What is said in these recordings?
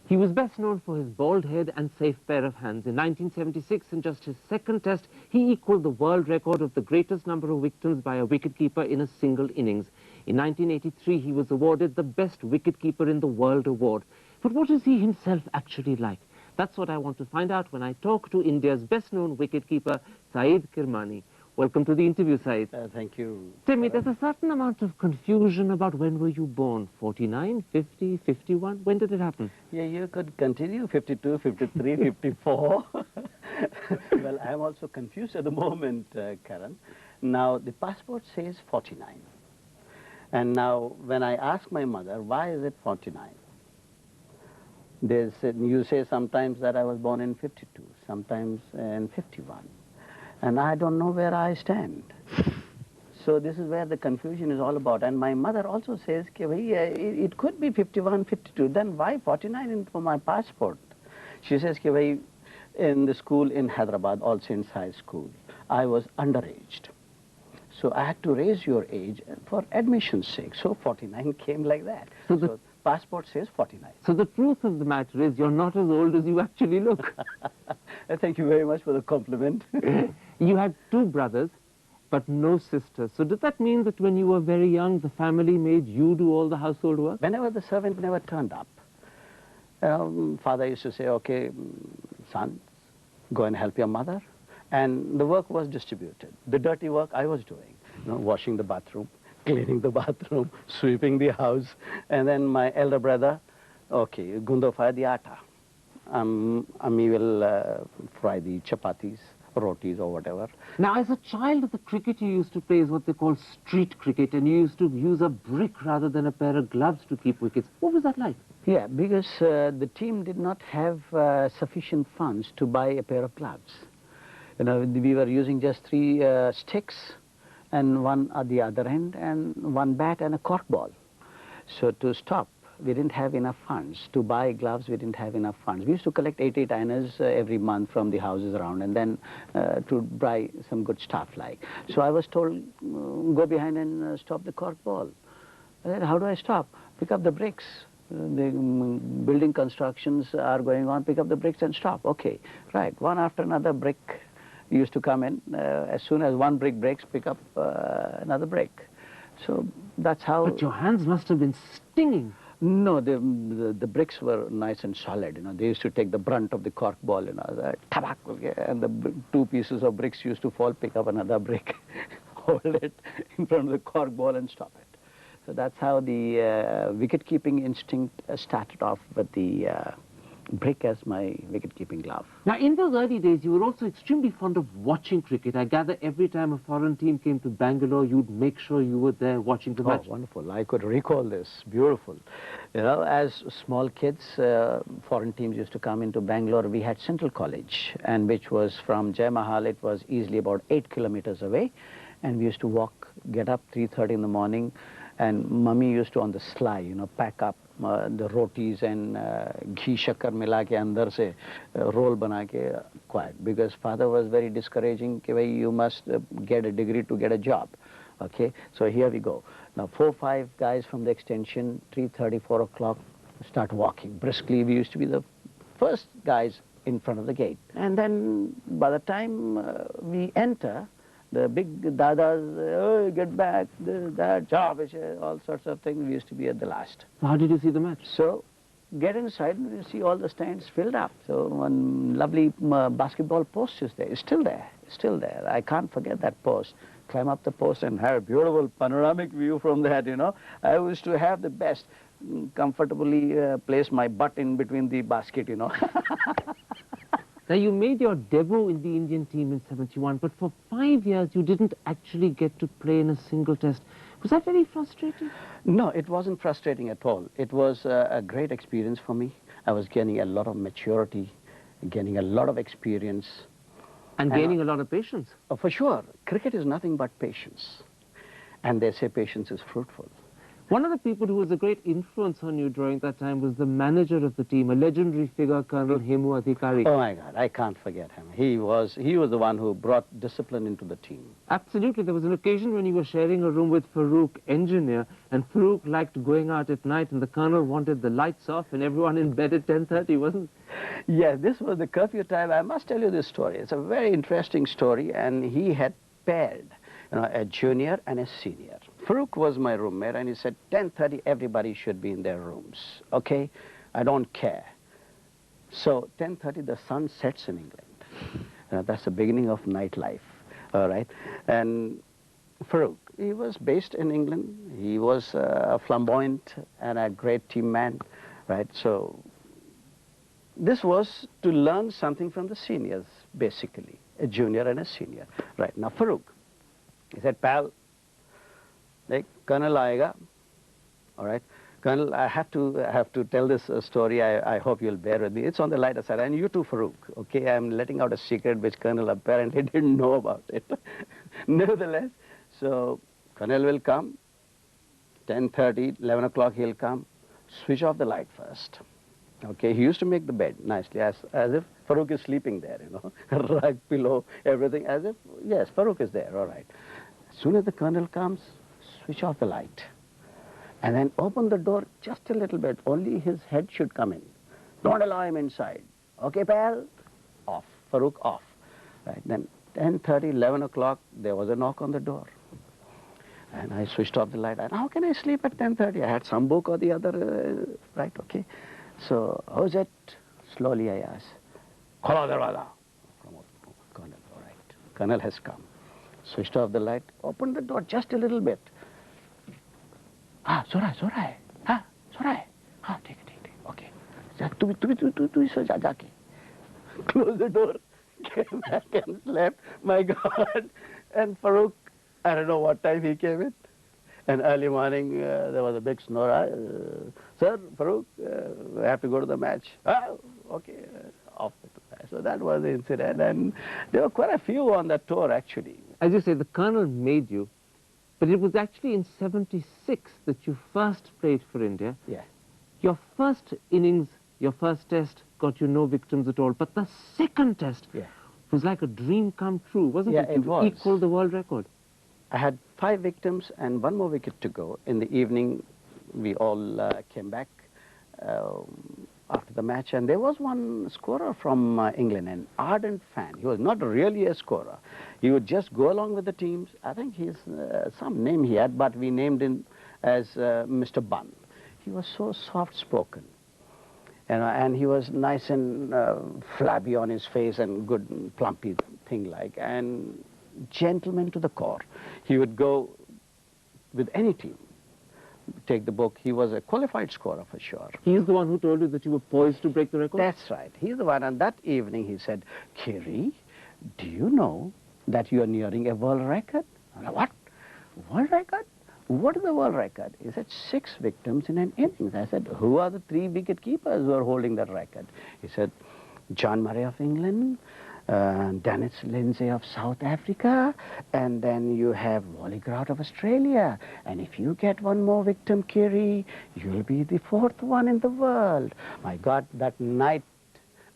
He was best known for his bald head and safe pair of hands. In 1976, in just his second test, he equaled the world record of the greatest number of victories by a wicketkeeper in a single innings. In 1983, he was awarded the Best Wicketkeeper in the World award. But what is he himself actually like? That's what I want to find out when I talk to India's best-known wicketkeeper, Syed Kirmani. Welcome to the interview, Syed. Thank you. Tell me, there's a certain amount of confusion about when were you born? 49, 50, 51? When did it happen? Yeah, you could continue, 52, 53, 54. Well, I'm also confused at the moment, Karan. Now, the passport says 49. And now, when I ask my mother, why is it 49? You say sometimes that I was born in 52, sometimes in 51. And I don't know where I stand. So this is where the confusion is all about. And my mother also says, it could be 51, 52. Then why 49 for my passport? She says, in the school in Hyderabad, All Saints High School, I was underaged. So I had to raise your age for admission's sake. So 49 came like that. So passport says 49. So the truth of the matter is you're not as old as you actually look. Thank you very much for the compliment. You had two brothers, but no sisters. So does that mean that when you were very young, the family made you do all the household work? Whenever the servant never turned up, father used to say, okay, son, go and help your mother. And the work was distributed. The dirty work I was doing, washing the bathroom, cleaning the bathroom, sweeping the house. And then my elder brother, okay, Gundo fry the atta. Ami will fry the chapatis, rotis or whatever. Now, as a child, the cricket you used to play is what they call street cricket, and you used to use a brick rather than a pair of gloves to keep wickets. What was that like? Yeah, because the team did not have sufficient funds to buy a pair of gloves. We were using just 3 sticks and one at the other end and one bat and a cork ball. So to stop, we didn't have enough funds. To buy gloves, we didn't have enough funds. We used to collect 8 annas every month from the houses around and then to buy some good stuff like. So I was told, go behind and stop the cork ball. I said, how do I stop? Pick up the bricks. The building constructions are going on, pick up the bricks and stop. Okay, right, one after another brick used to come in. As soon as one brick breaks, pick up another brick. So that's how... But your hands must have been stinging. No, the bricks were nice and solid, They used to take the brunt of the cork ball, tabak, and the 2 pieces of bricks used to fall, pick up another brick, hold it in front of the cork ball and stop it. So that's how the wicket-keeping instinct started off with the brick as my wicket-keeping glove. Now, in those early days, you were also extremely fond of watching cricket. I gather every time a foreign team came to Bangalore, you'd make sure you were there watching the match. Oh, wonderful. I could recall this. Beautiful. As small kids, foreign teams used to come into Bangalore. We had Central College, and which was from Jai Mahal. It was easily about 8 kilometers away. And we used to walk, get up 3:30 in the morning, and mummy used to on the sly, pack up the rotis and ghee shakkar mila ke andar se roll bana ke quiet, because father was very discouraging कि भाई you must get a degree to get a job. Okay, so here we go. Now 4, 5 guys from the extension, 3:30, 4 o'clock, start walking briskly. We used to be the first guys in front of the gate, and then by the time we enter, the big dadas, oh, get back, this, that, job, all sorts of things. We used to be at the last. How did you see the match? So, get inside and you see all the stands filled up. So, one lovely basketball post is there. It's still there. It's still there. I can't forget that post. Climb up the post and have a beautiful panoramic view from that, I used to have the best. Comfortably place my butt in between the basket, Now, you made your debut in the Indian team in '71, but for 5 years, you didn't actually get to play in a single test. Was that very frustrating? No, it wasn't frustrating at all. It was a great experience for me. I was gaining a lot of maturity, gaining a lot of experience. And gaining a lot of patience. For sure. Cricket is nothing but patience. And they say patience is fruitful. One of the people who was a great influence on you during that time was the manager of the team, a legendary figure, Colonel Hemu Adhikari. Oh my God, I can't forget him. He was the one who brought discipline into the team. Absolutely. There was an occasion when you were sharing a room with Farooq, engineer, and Farooq liked going out at night, and the colonel wanted the lights off and everyone in bed at 10:30, wasn't it? Yes, this was the curfew time. I must tell you this story. It's a very interesting story, and he had paired, a junior and a senior. Farooq was my roommate, and he said, 10:30, everybody should be in their rooms, okay? I don't care. So 10:30, the sun sets in England. That's the beginning of nightlife, all right? And Farooq, he was based in England. He was flamboyant and a great team man, right? So this was to learn something from the seniors, basically, a junior and a senior. Right, now Farooq, he said, pal, like, Colonel aayega, all right? Colonel, I have to tell this story. I hope you'll bear with me. It's on the lighter side, and you too, Farooq, okay? I'm letting out a secret which Colonel apparently didn't know about it. Nevertheless, so Colonel will come, 10:30, 11 o'clock he'll come, switch off the light first. Okay, he used to make the bed nicely, as if Farooq is sleeping there, rug, pillow, everything, as if, yes, Farooq is there, all right. As soon as the colonel comes, switch off the light. And then open the door just a little bit, only his head should come in. Don't allow him inside. Okay, pal? Off, Farooq off. Right, then 10:30, 11 o'clock, there was a knock on the door. And I switched off the light. And how can I sleep at 10:30? I had some book or the other, right, okay. So, how's it? Slowly I asked. Khola darwaza. Colonel, all right. Colonel has come. Switched off the light, opened the door just a little bit. So रहा है, सो रहा है, ठीक, okay. तू सो जा जाके. Close the door, came back and slept. My God. And Farooq, I don't know what time he came in. And early morning, there was a big snore. Sir, Farooq, we have to go to the match. Okay, off with the match. So that was the incident. And there were quite a few on that tour, actually. As you say, the colonel made you, but it was actually in '76 that you first played for India. Yeah. Your first innings, your first test, got you no victims at all. But the second test was like a dream come true, wasn't it? Yeah, it was. Equal the world record. I had 5 victims and 1 more wicket to go. In the evening, we all came back after the match, and there was one scorer from England, an ardent fan. He was not really a scorer. He would just go along with the teams. I think he's some name he had, but we named him as Mr. Bunn. He was so soft-spoken, and he was nice and flabby on his face and good and plumpy thing-like, and gentleman to the core. He would go with any team, take the book. He was a qualified scorer for sure. He's the one who told you that you were poised to break the record? That's right. He's the one. And that evening he said, Kiri, do you know that you are nearing a world record? I said, what? World record? What is the world record? He said, 6 victims in an innings. I said, who are the 3 wicket keepers who are holding that record? He said, John Murray of England, Dennis Lindsay of South Africa, and then you have Wally Grout of Australia. And if you get 1 more victim, Kiri, you'll be the 4th one in the world. My God, that night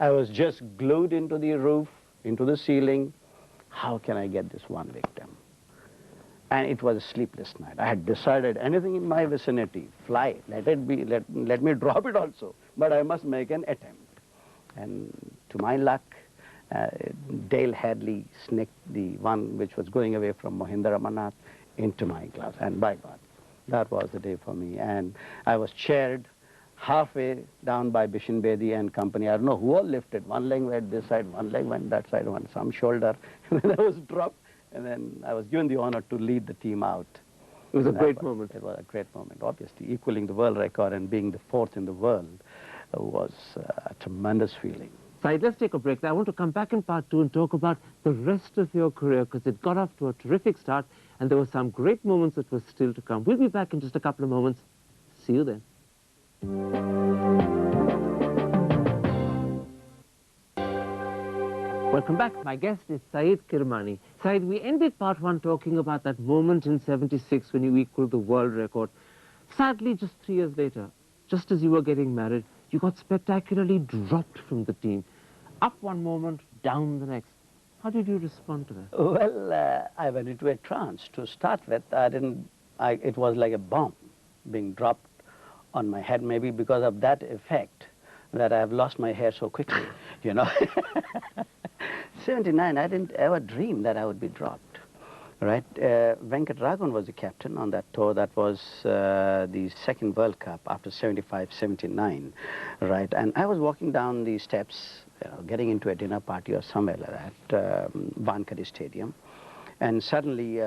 I was just glued into the roof, into the ceiling. How can I get this 1 victim? And it was a sleepless night. I had decided anything in my vicinity, fly, let it be, let me drop it also, but I must make an attempt. And to my luck, Dale Hadley snicked the one which was going away from Mohinder Amarnath into my gloves. And by God, that was the day for me. And I was chaired halfway down by Bishan Bedi and company. I don't know who all lifted. 1 leg went this side, 1 leg went that side, some shoulder. And then I was dropped. And then I was given the honor to lead the team out. It was a great moment. It was a great moment, obviously. Equaling the world record and being the 4th in the world was a tremendous feeling. Syed, let's take a break. I want to come back in part 2 and talk about the rest of your career, because it got off to a terrific start and there were some great moments that were still to come. We'll be back in just a couple of moments. See you then. Welcome back. My guest is Syed Kirmani. Syed, we ended part 1 talking about that moment in '76 when you equaled the world record. Sadly, just 3 years later, just as you were getting married, you got spectacularly dropped from the team. Up one moment, down the next. How did you respond to that? Well, I went into a trance. To start with, it was like a bomb being dropped on my head, maybe because of that effect that I have lost my hair so quickly, you know. 79, I didn't ever dream that I would be dropped, right? Venkat Raghavan was the captain on that tour. That was the second World Cup after 75, 79, right? And I was walking down the steps, getting into a dinner party or somewhere like that, Wankhede Stadium. And suddenly,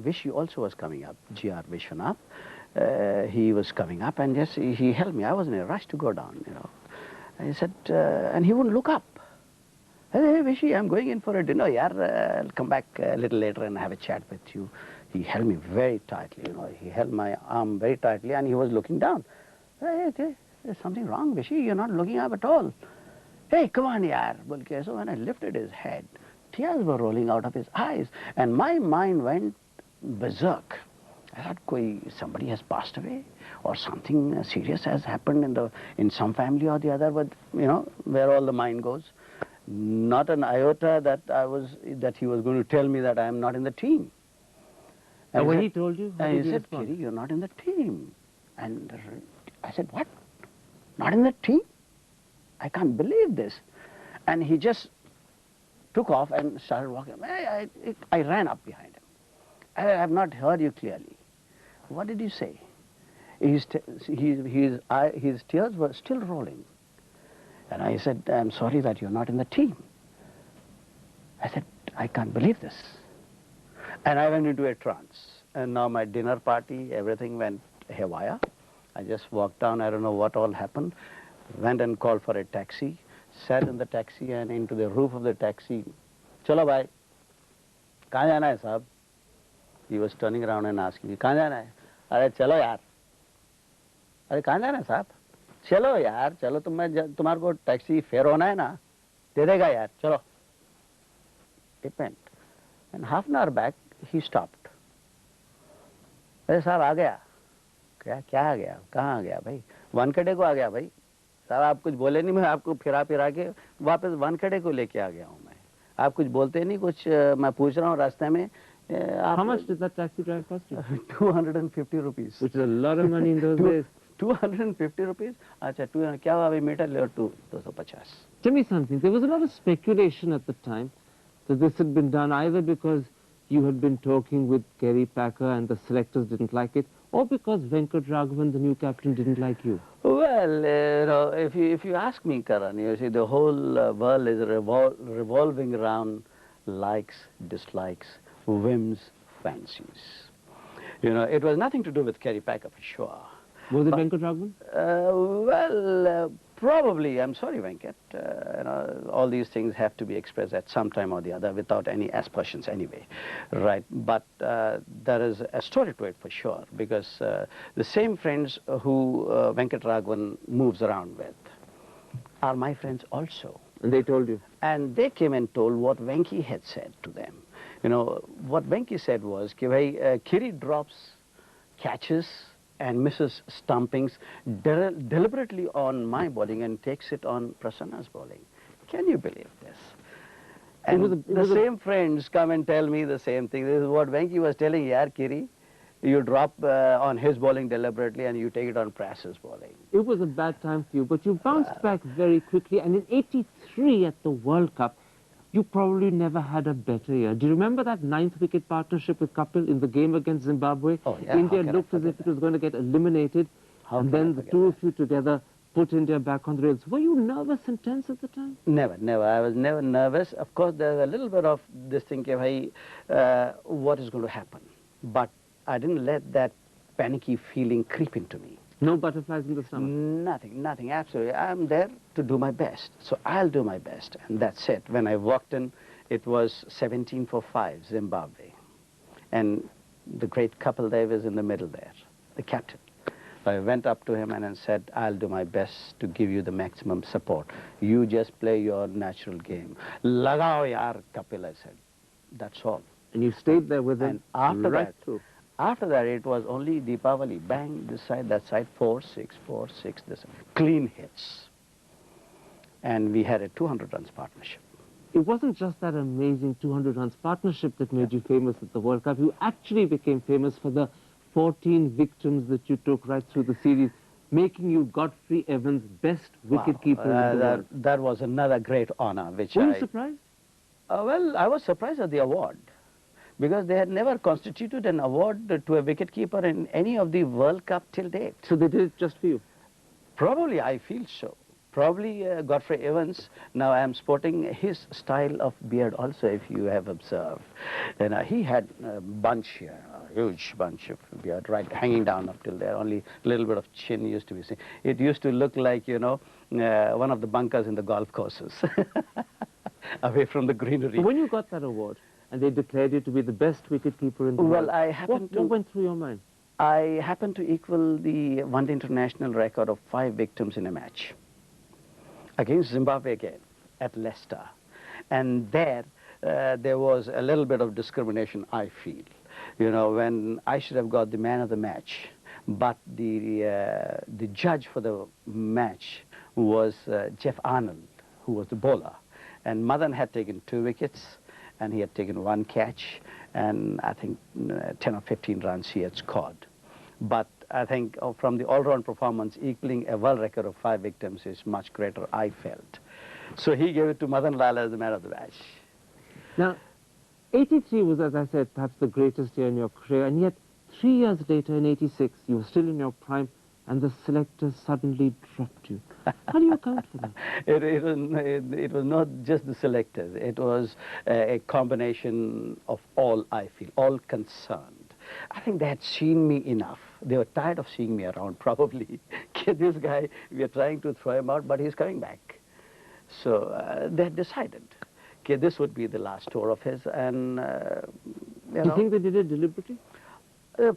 Vishy also was coming up, G.R. Vishwanath. He was coming up and just, he held me. I was in a rush to go down, you know. And he said, and he wouldn't look up. Hey, Vishy, I'm going in for a dinner, yaar. I'll come back a little later and have a chat with you. He held me very tightly, you know. He held my arm very tightly and he was looking down. Hey, there's something wrong, Vishy. You're not looking up at all. Hey, come on, yaar. So when I lifted his head, tears were rolling out of his eyes. And my mind went berserk. I thought, somebody has passed away, or something serious has happened in some family or the other, but, you know, where all the mind goes. Not an iota that he was going to tell me that I am not in the team. And when he told you, how did he you said, respond? Kiri, you're not in the team. And I said, what? Not in the team? I can't believe this. And he just took off and started walking. I ran up behind him. I have not heard you clearly. What did you say? His tears were still rolling. And I said, I'm sorry that you're not in the team. I said, I can't believe this. And I went into a trance. And now my dinner party, everything went haywire. I just walked down, I don't know what all happened, went and called for a taxi, sat in the taxi and into the roof of the taxi. Chalo bhai, kahan jana hai sahab? He was turning around and asking me, kahan jana hai? Are chalo yaar. Are kahan jana hai sahab? चलो यार, चलो तुम्हारे को taxi fare होना है ना, दे देगा यार, चलो. It went. And half an hour back, he stopped. अरे साहब आ गया. क्या आ गया? कहाँ आ गया भाई? वानखेड़े को आ गया भाई. साहब आप कुछ बोले नहीं, मैं आपको फिरा के वापस वानखेड़े को लेके आ गया हूँ मैं. आप कुछ बोलते नहीं, कुछ मैं पूछ रहा हूँ रास्ते में. How much did that taxi drive cost you? 250 rupees. Which is a lot of money in those days. 250 rupees? अच्छा, क्या हुआ अभी मीटर ले और 250. Tell me something. There was a lot of speculation at the time that this had been done either because you had been talking with Kerry Packer and the selectors didn't like it, or because Venkat Raghavan, the new captain, didn't like you. Well, if you ask me, Karan, you see, the whole world is revolving around likes, dislikes, whims, fancies. You know, it was nothing to do with Kerry Packer for sure. Was it Venkat Raghavan? Probably. I'm sorry, Venkat. You know, all these things have to be expressed at some time or the other without any aspersions anyway, right? But there is a story to it for sure, because the same friends who Venkat Raghavan moves around with are my friends also. And they told you? And they came and told what Venki had said to them. You know, what Venki said was, Kiri drops catches and misses stumpings deliberately on my bowling and takes it on Prasanna's bowling. Can you believe this? And the same friends come and tell me the same thing. This is what Venki was telling, yaar Kiri, you drop on his bowling deliberately and you take it on Pras's bowling. It was a bad time for you, but you bounced back very quickly, and in '83 at the World Cup, you probably never had a better year. Do you remember that 9th wicket partnership with Kapil in the game against Zimbabwe? Oh, yeah. India looked as if it was going to get eliminated, and then the two of you together put India back on the rails. Were you nervous and tense at the time? Never. I was never nervous. Of course, there's a little bit of this thing, what is going to happen? But I didn't let that panicky feeling creep into me. No butterflies in the stomach? Nothing, absolutely. I'm there to do my best, so I'll do my best, and that's it. When I walked in, it was 17 for 5, Zimbabwe. And the great Kapil Dev is in the middle there, the captain. So I went up to him and I said, I'll do my best to give you the maximum support. You just play your natural game. Lagao yaar, Kapil, I said. That's all. And you stayed there with him and after right that, through? After that, it was only Deepavali. Bang, this side, that side, 4-6, 4-6, this clean hits. And we had a 200 runs partnership. It wasn't just that amazing 200 runs partnership that made you famous at the World Cup. You actually became famous for the 14 victims that you took right through the series, making you Godfrey Evans' best wicketkeeper in the world. That was another great honor, which Were you surprised? Well, I was surprised at the award, because they had never constituted an award to a wicketkeeper in any of the World Cup till date. So they did it just for you? Probably, I feel so. Probably Godfrey Evans, now I am sporting his style of beard also, if you have observed. And he had a bunch here, a huge bunch of beard, right, hanging down up till there. Only a little bit of chin used to be seen. It used to look like, you know, one of the bunkers in the golf courses, away from the greenery. So when you got that award, and they declared you to be the best wicketkeeper in the world, what went through your mind? I happened to equal the one-day international record of 5 victims in a match against Zimbabwe again at Leicester. And there was a little bit of discrimination, I feel. You know, when I should have got the man of the match, but the judge for the match was Jeff Arnold, who was the bowler. And Madan had taken 2 wickets, and he had taken 1 catch, and I think 10 or 15 runs he had scored. But I think from the all-round performance, equaling a world record of 5 victims is much greater, I felt. So he gave it to Madan Lal as the man of the match. Now, 83 was, as I said, perhaps the greatest year in your career, and yet 3 years later, in 86, you were still in your prime, and the selectors suddenly dropped you. How do you account for that? It was not just the selectors. It was a combination of all, I feel, all concerned. I think they had seen me enough. They were tired of seeing me around, probably. This guy, we are trying to throw him out, but he's coming back. So they had decided, this would be the last tour of his, and, You think they did it deliberately?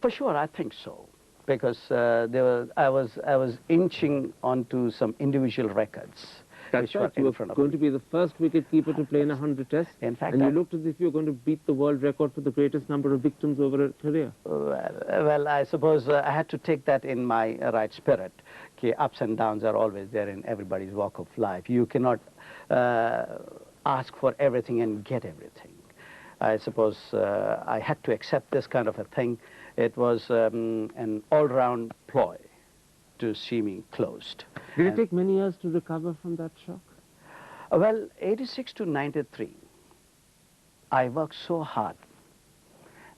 For sure, I think so. Because I was inching onto some individual records. That's right. You were going to be the first wicketkeeper to play in 100 tests. In fact, and you looked as if you were going to beat the world record for the greatest number of victims over a career. Well, I suppose I had to take that in my right spirit. Ups and downs are always there in everybody's walk of life. You cannot ask for everything and get everything. I suppose I had to accept this kind of a thing. It was an all-round ploy to see me closed. Did it take many years to recover from that shock? Well, 86 to 93, I worked so hard.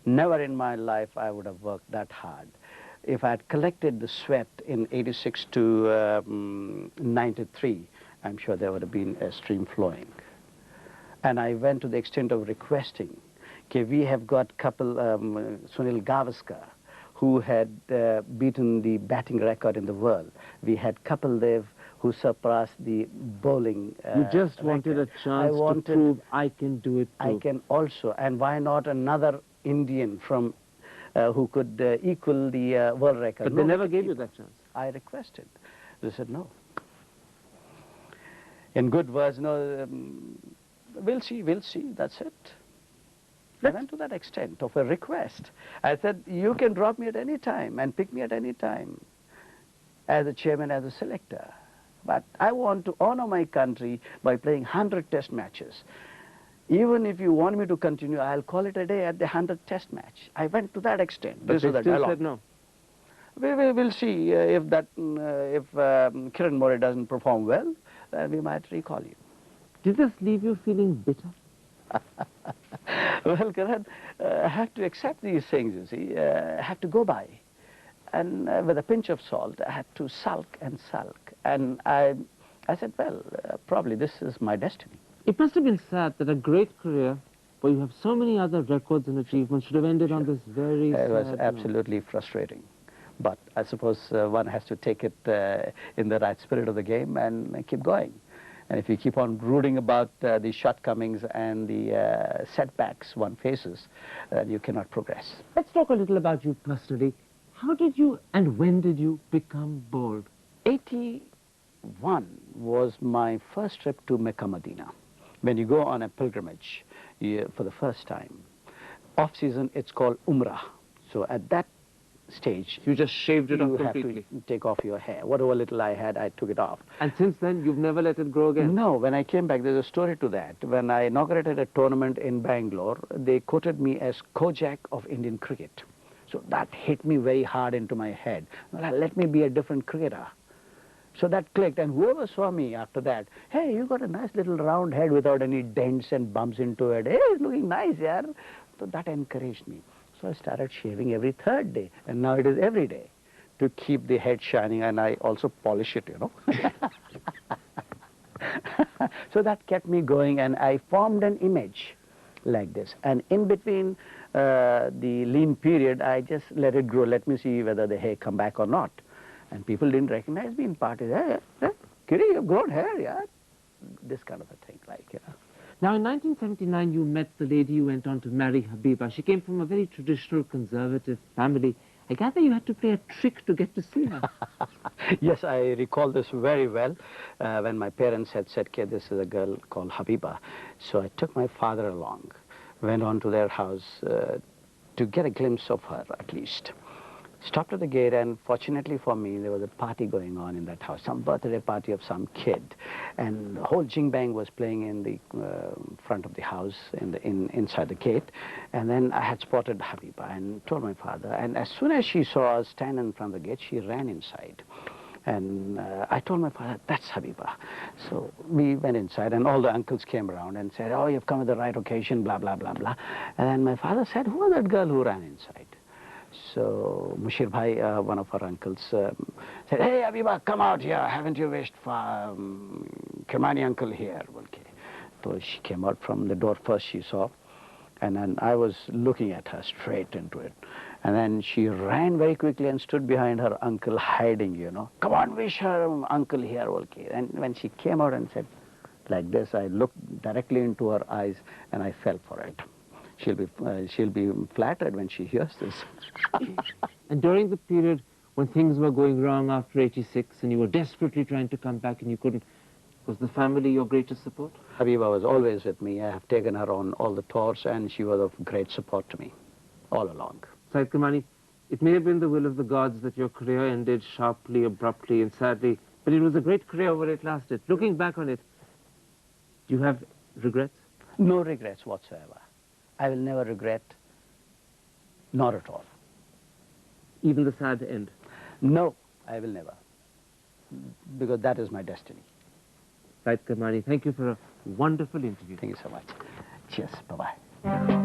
Never in my life I would have worked that hard. If I had collected the sweat in 86 to 93, I'm sure there would have been a stream flowing. And I went to the extent of requesting, we have got couple, Sunil Gavaskar, who had beaten the batting record in the world. We had Kapil Dev, who surpassed the bowling You just wanted a chance to prove I can do it too. I can also, and why not another Indian from who could equal the world record. But they never gave you that chance. I requested. They said no. In good words, no, we'll see, that's it. I went to that extent of a request. I said, you can drop me at any time and pick me at any time as a chairman, as a selector. But I want to honor my country by playing 100 test matches. Even if you want me to continue, I'll call it a day at the 100th test match. I went to that extent. But they still said no. We'll see if Kiran More doesn't perform well, then we might recall you. Did this leave you feeling bitter? Well, Kiran, I have to accept these things, you see. I have to go by. And with a pinch of salt, I had to sulk and sulk. And I said, well, probably this is my destiny. It must have been sad that a great career, where you have so many other records and achievements, should have ended on this very sad It was note. absolutely frustrating. But I suppose one has to take it in the right spirit of the game and keep going. And if you keep on brooding about the shortcomings and the setbacks one faces, you cannot progress. Let's talk a little about you personally. How did you and when did you become bold? 81 was my first trip to Mecca, Medina. When you go on a pilgrimage for the first time, off season it's called Umrah. So So at that stage, You just shaved it off you have completely. to take off your hair. Whatever little I had, I took it off. And since then, you've never let it grow again? No, when I came back, there's a story to that. When I inaugurated a tournament in Bangalore, they quoted me as Kojak of Indian cricket. So that hit me very hard into my head. Well, let me be a different cricketer. So that clicked, and whoever saw me after that, hey, you got a nice little round head without any dents and bumps into it. Hey, it's looking nice, yeah. So that encouraged me. So I started shaving every third day, and now it is every day to keep the head shining, and I also polish it, you know. So that kept me going, and I formed an image like this. And in between the lean period, I just let it grow. Let me see whether the hair come back or not. And people didn't recognize me in parties. Hey, Kiri, you've grown hair, yeah? This kind of a thing, like, you know. Now, in 1979, you met the lady you went on to marry, Habiba. She came from a very traditional, conservative family. I gather you had to play a trick to get to see her. Yes, I recall this very well. When my parents had said, okay, this is a girl called Habiba. So I took my father along, went on to their house to get a glimpse of her, at least. Stopped at the gate, and fortunately for me, there was a party going on in that house, some birthday party of some kid, and the whole jing bang was playing in the front of the house, inside the gate. And then I had spotted Habiba and told my father, and as soon as she saw us stand in front of the gate, she ran inside. And I told my father, that's Habiba. So we went inside, and all the uncles came around and said, oh, you've come at the right occasion, blah, blah, blah, blah. And then my father said, who was that girl who ran inside? So Mushir Bhai, one of our uncles, said, hey, Habiba, come out here. Haven't you wished for Kirmani uncle here? Okay. So she came out from the door first, she saw. And then I was looking at her straight into it. And then she ran very quickly and stood behind her uncle, hiding, you know. Come on, wish her uncle here, okay. And when she came out and said like this, I looked directly into her eyes and I fell for it. She'll be flattered when she hears this. And during the period when things were going wrong after 86 and you were desperately trying to come back and you couldn't, was the family your greatest support? Habiba was always with me. I have taken her on all the tours, and she was of great support to me all along. Syed Kirmani, it may have been the will of the gods that your career ended sharply, abruptly, and sadly, but it was a great career while it lasted. Looking back on it, do you have regrets? No regrets whatsoever. I will never regret, not at all. Even the sad end? No, I will never, because that is my destiny. Syed Kirmani, thank you for a wonderful interview. Thank you so much. Cheers. Bye-bye.